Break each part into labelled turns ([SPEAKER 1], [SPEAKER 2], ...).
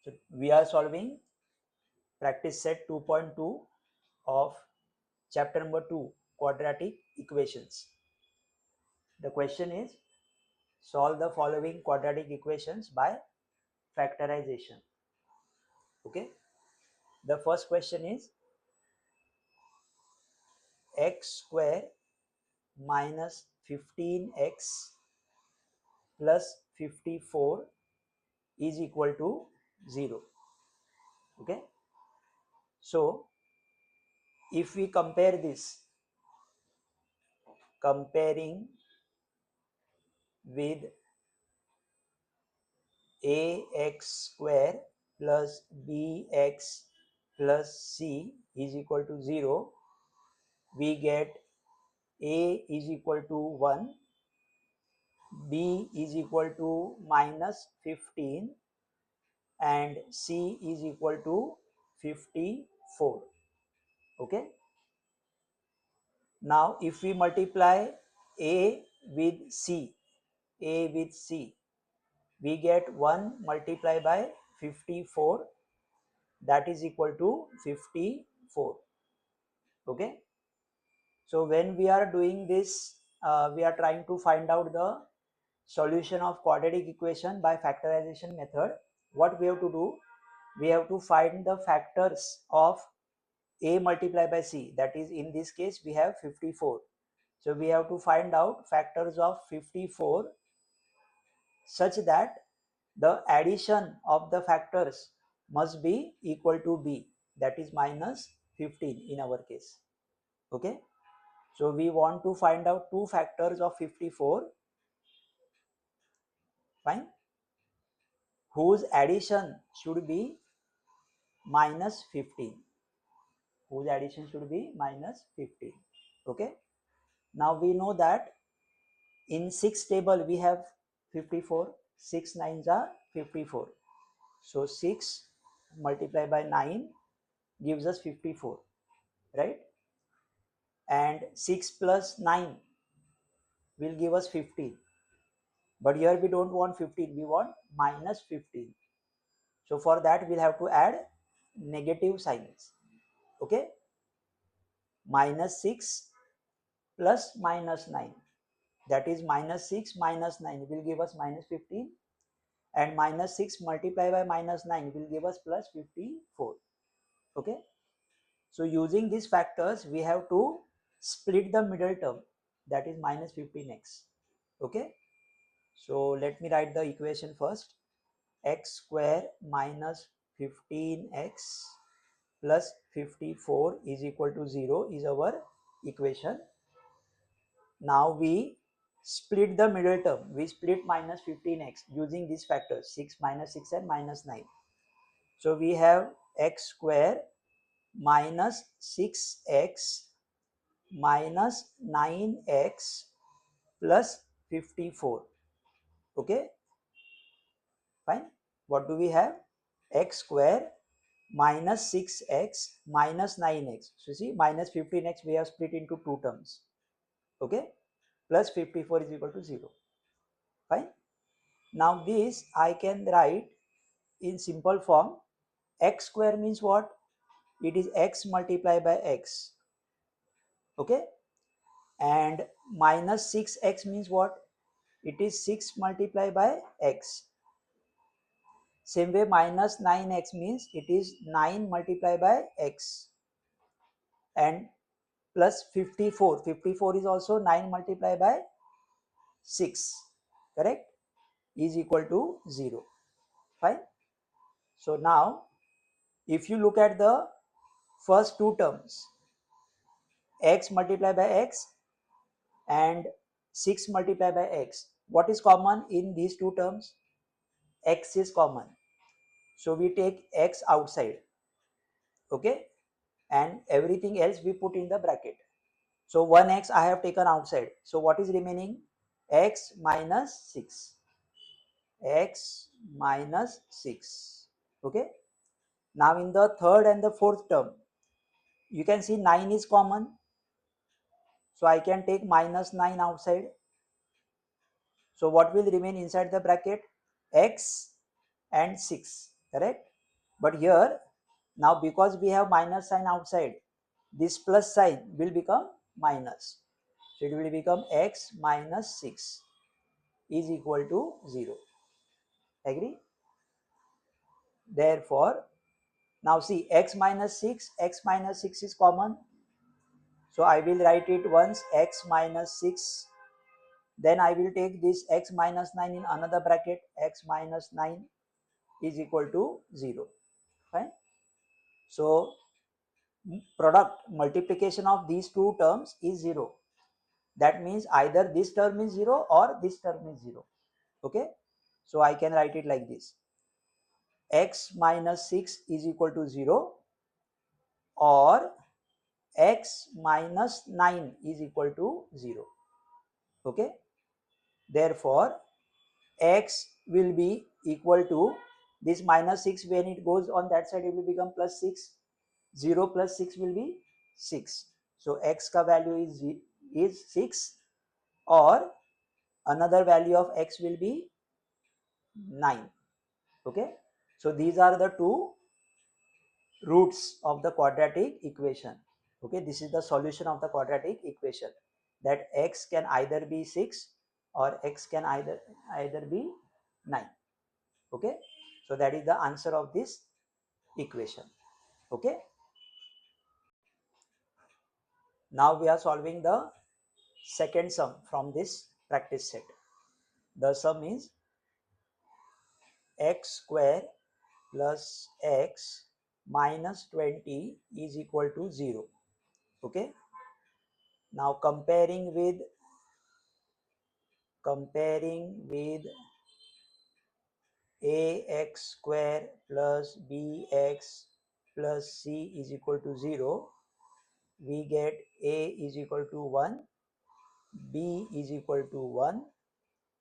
[SPEAKER 1] So we are solving practice set 2.2 of chapter number 2, quadratic equations. The question is, solve the following quadratic equations by factorization. Okay. The first question is x square minus 15x plus 54 is equal to 0. Okay. So if we compare this, comparing with ax square plus bx plus c is equal to 0, we get a is equal to 1, b is equal to minus 15 and c is equal to 54. Okay. Now if we multiply a with c, we get 1 multiplied by 54, that is equal to 54. Okay. So when we are doing this, we are trying to find out the solution of quadratic equation by factorization method. What we have to do, we have to find the factors of a multiplied by c, that is in this case we have 54. So we have to find out factors of 54 such that the addition of the factors must be equal to b, that is minus 15 in our case. Okay. So we want to find out two factors of 54, fine, whose addition should be minus 15, whose addition should be minus 15. Okay. Now we know that in 6 table we have 54, 6 nines are 54. So 6 multiplied by 9 gives us 54, right? And 6 plus 9 will give us 15. But here we don't want 15, we want minus 15. So for that we'll have to add negative signs. Okay. Minus 6 plus minus 9. That is minus 6 minus 9 will give us minus 15. And minus 6 multiplied by minus 9 will give us plus 54. Okay. So using these factors, we have to split the middle term, that is minus 15x. Okay. So let me write the equation first. X square minus 15x plus 54 is equal to 0 is our equation. Now we split the middle term. We split minus 15x using these factors, 6 minus 6 and minus 9. So we have x square minus 6x minus 9x plus 54. Okay, fine. What do we have? X square minus 6x minus 9x. So see, minus 15x we have split into two terms. Okay, plus 54 is equal to 0. Fine. Now this I can write in simple form. X square means what? It is x multiplied by x. Okay. And minus 6x means what? It is 6 multiplied by x. Same way minus 9x means it is 9 multiplied by x. And plus 54. 54 is also 9 multiplied by 6. Correct? Is equal to 0. Fine. So now if you look at the first two terms, x multiplied by x and 6 multiplied by x, what is common in these two terms? X is common. So we take x outside. Okay. And everything else we put in the bracket. So 1x I have taken outside. So what is remaining? X minus 6. X minus 6. Okay. Now in the third and the fourth term, you can see 9 is common. So I can take minus 9 outside. So what will remain inside the bracket? X and 6. Correct? But here, now because we have minus sign outside, this plus sign will become minus. So it will become x minus 6 is equal to 0. Agree? Therefore, now see, x minus 6 is common. So I will write it once, x minus 6. Then I will take this x minus 9 in another bracket, x minus 9 is equal to 0. Fine. So product multiplication of these two terms is 0. That means either this term is 0 or this term is 0. Okay. So I can write it like this. X minus 6 is equal to 0 or x minus 9 is equal to 0. Okay. Therefore, x will be equal to this minus 6. When it goes on that side, it will become plus 6. 0 plus 6 will be 6. So x ka value is 6, or another value of x will be 9. Okay. So these are the two roots of the quadratic equation. Okay, this is the solution of the quadratic equation, that x can either be 6 or x can either be 9. Okay, so that is the answer of this equation. Okay, now we are solving the second sum from this practice set. The sum is x square plus x minus 20 is equal to 0. Okay, now comparing with ax square plus bx plus c is equal to 0, we get a is equal to 1, b is equal to 1,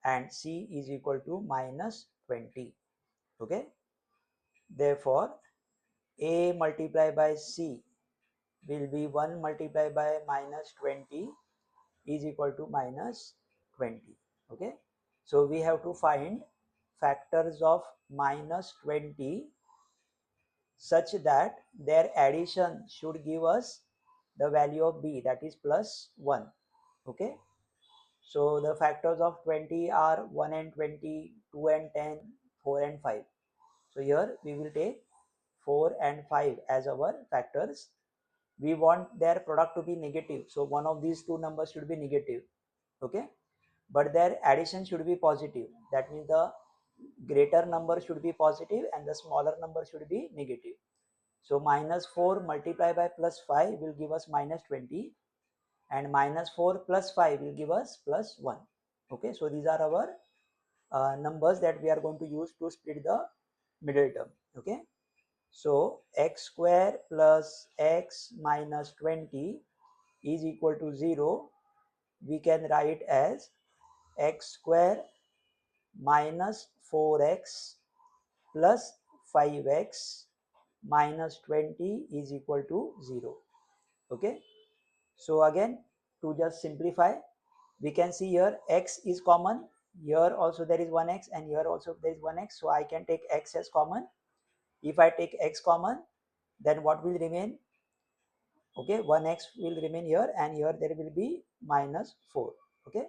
[SPEAKER 1] and c is equal to minus 20. Okay, therefore a multiplied by c will be 1 multiplied by minus 20 is equal to minus 20. Okay, so we have to find factors of minus 20 such that their addition should give us the value of b, that is plus 1. Okay, so the factors of 20 are 1 and 20, 2 and 10, 4 and 5. So here we will take 4 and 5 as our factors. We want their product to be negative, so one of these two numbers should be negative. Okay, but their addition should be positive. That means the greater number should be positive and the smaller number should be negative. So minus 4 multiplied by plus 5 will give us minus 20, and minus 4 plus 5 will give us plus 1. Okay, so these are our numbers that we are going to use to split the middle term. Okay, so x square plus x minus 20 is equal to 0. We can write as x square minus 4x plus 5x minus 20 is equal to 0. Okay, so again, to just simplify, we can see here x is common. Here also there is 1x and here also there is 1x. So I can take x as common. If I take x common, then what will remain? Okay, 1x will remain here, and here there will be minus 4. Okay,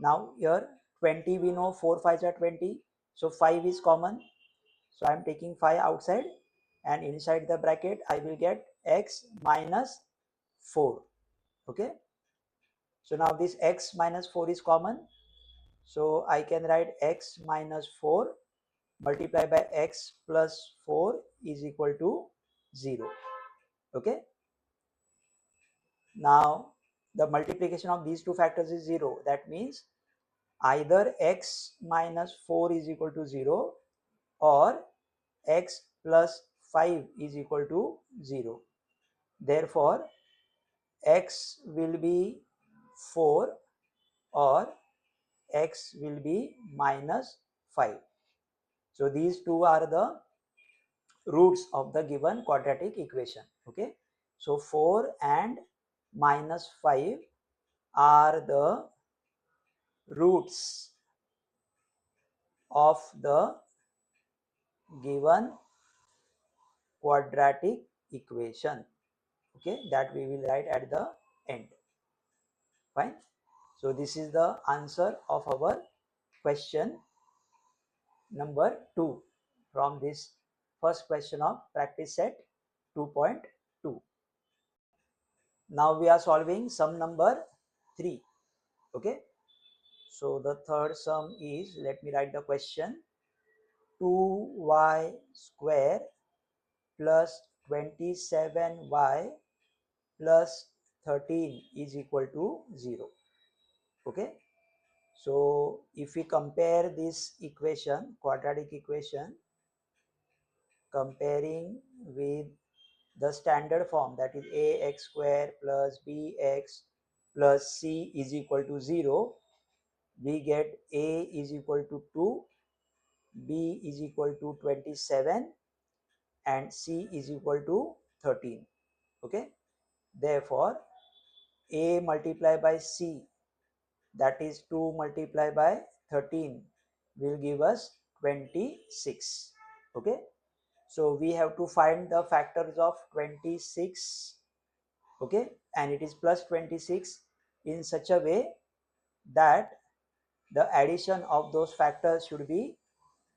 [SPEAKER 1] now here 20 we know, 4 5s are 20. So 5 is common. So I am taking 5 outside, and inside the bracket I will get x minus 4. Okay, so now this x minus 4 is common. So I can write x minus 4 multiplied by x plus 4 is equal to 0. Okay, now the multiplication of these two factors is 0. That means either x minus 4 is equal to 0 or x plus 5 is equal to 0. Therefore, x will be 4 or x will be minus 5. So these two are the roots of the given quadratic equation. Okay, so 4 and minus 5 are the roots of the given quadratic equation. Okay, that we will write at the end. Fine. So this is the answer of our question number 2 from this first question of practice set 2.2. Now we are solving sum number 3. Okay. So the third sum is, let me write the question, 2y square plus 27y plus 13 is equal to 0. Okay. So if we compare this equation, quadratic equation, comparing with the standard form, that is ax square plus bx plus c is equal to 0, we get a is equal to 2, b is equal to 27 and c is equal to 13. Okay. Therefore, a multiplied by c, that is 2 multiplied by 13, will give us 26. Okay. So we have to find the factors of 26. Okay. And it is plus 26 in such a way that the addition of those factors should be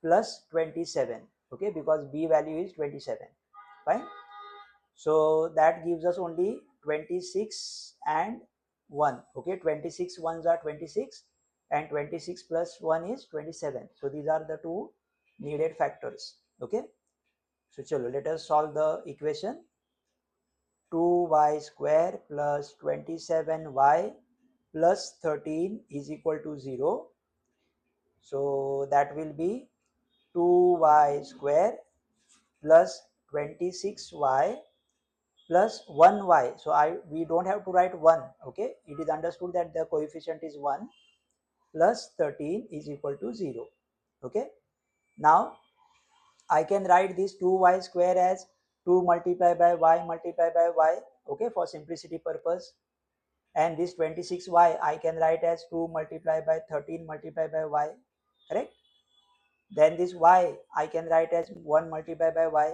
[SPEAKER 1] plus 27. Okay. Because b value is 27. Fine. So that gives us only 26 and 1. Okay, 26 ones are 26 and 26 plus 1 is 27. So these are the two needed factors. Okay, so chalo, let us solve the equation. 2y square plus 27y plus 13 is equal to 0. So that will be 2y square plus 26y plus 1y. So we don't have to write 1. Okay, it is understood that the coefficient is 1 plus 13 is equal to 0. Okay, now I can write this 2y square as 2 multiplied by y multiplied by y. Okay, for simplicity purpose. And this 26y I can write as 2 multiplied by 13 multiplied by y. Correct. Then this y I can write as 1 multiplied by y,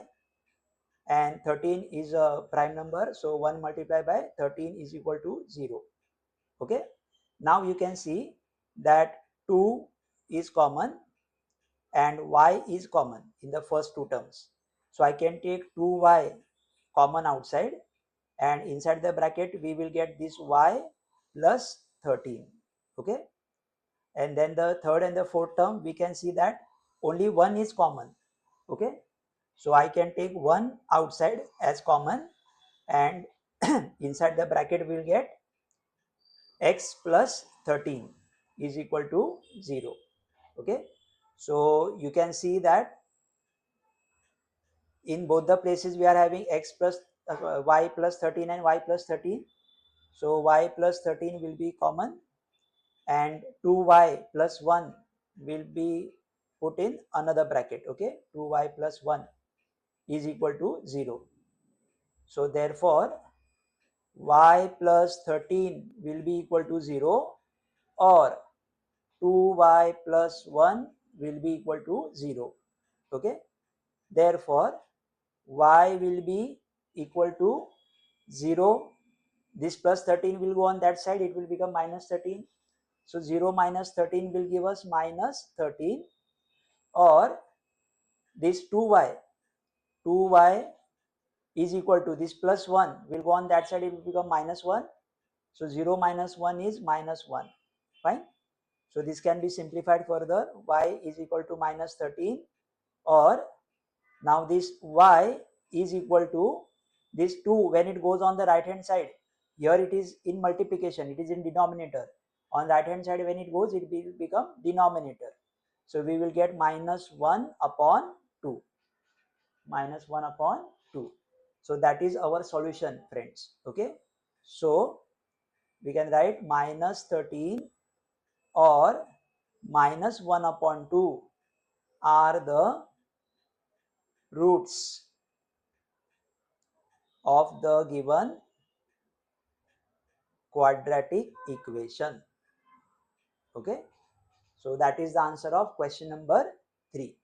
[SPEAKER 1] and 13 is a prime number, so 1 multiplied by 13 is equal to 0. Okay, now you can see that 2 is common and y is common in the first two terms. So I can take 2y common outside, and inside the bracket we will get this y plus 13. Okay, and then the third and the fourth term, we can see that only 1 is common. Okay, so I can take 1 outside as common, and inside the bracket we will get x plus 13 is equal to 0. Okay, so you can see that in both the places we are having x plus y plus 13 and y plus 13. So y plus 13 will be common, and 2y plus 1 will be put in another bracket. Okay, 2y plus 1 is equal to 0. So therefore y plus 13 will be equal to 0, or 2y plus 1 will be equal to 0. Okay, therefore y will be equal to 0. This plus 13 will go on that side, it will become minus 13. So 0 minus 13 will give us minus 13, or this 2y is equal to this plus 1 will go on that side, it will become minus 1. So 0 minus 1 is minus 1. Fine. So this can be simplified further. Y is equal to minus 13, or now this y is equal to this 2 when it goes on the right hand side. Here it is in multiplication, it is in denominator. On right hand side when it goes, it will become denominator. So we will get minus 1 upon 2. Minus 1 upon 2. So that is our solution, friends. Okay. So we can write minus 13 or minus 1 upon 2 are the roots of the given quadratic equation. Okay, so that is the answer of question number 3.